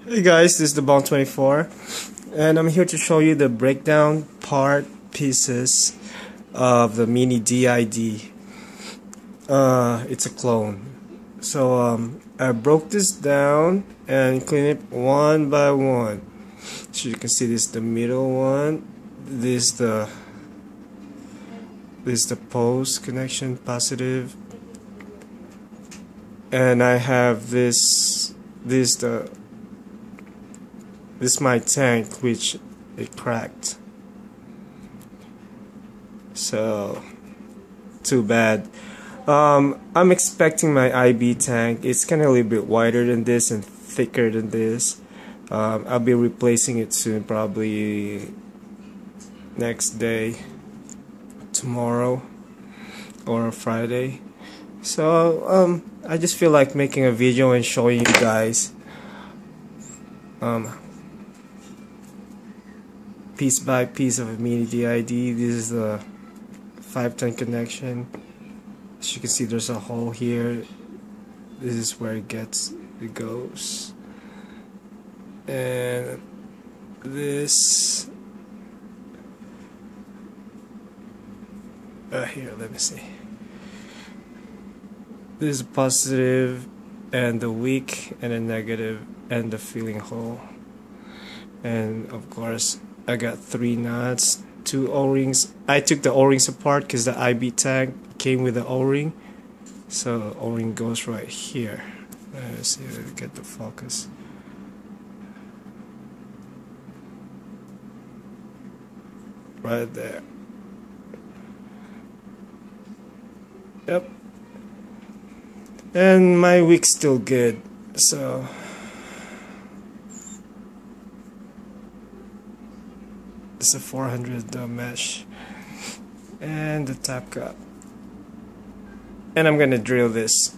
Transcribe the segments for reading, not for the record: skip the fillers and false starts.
Hey guys, this is the Bond 24 and I'm here to show you the breakdown part pieces of the mini DID. It's a clone. So I broke this down and cleaned it one by one. So you can see this is the middle one, this is the post connection positive, and I have this is my tank, which it cracked. So too bad. I'm expecting my IB tank. It's kind of a little bit wider than this and thicker than this. I'll be replacing it soon, probably next day, tomorrow or Friday. So I just feel like making a video and showing you guys piece by piece of a mini DID. This is the 510 connection. As you can see, there's a hole here. This is where it goes, and this here, let me see. This is positive, and the weak, and the negative, and the filling hole. And of course, I got 3 nuts, 2 O-rings. I took the O-rings apart because the IB tag came with the O-ring. So the O-ring goes right here. Let's see if I get the focus. Right there. Yep. And my wick's still good. So it's a 400 mesh and the top cup, and I'm gonna drill this.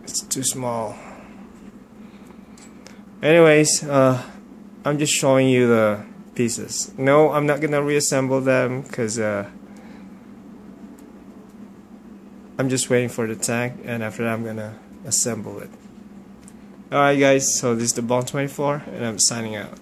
It's too small. Anyways, I'm just showing you the pieces. No, I'm not gonna reassemble them because I'm just waiting for the tank, and after that I'm gonna assemble it. Alright guys, so this is the Bond 24 and I'm signing out.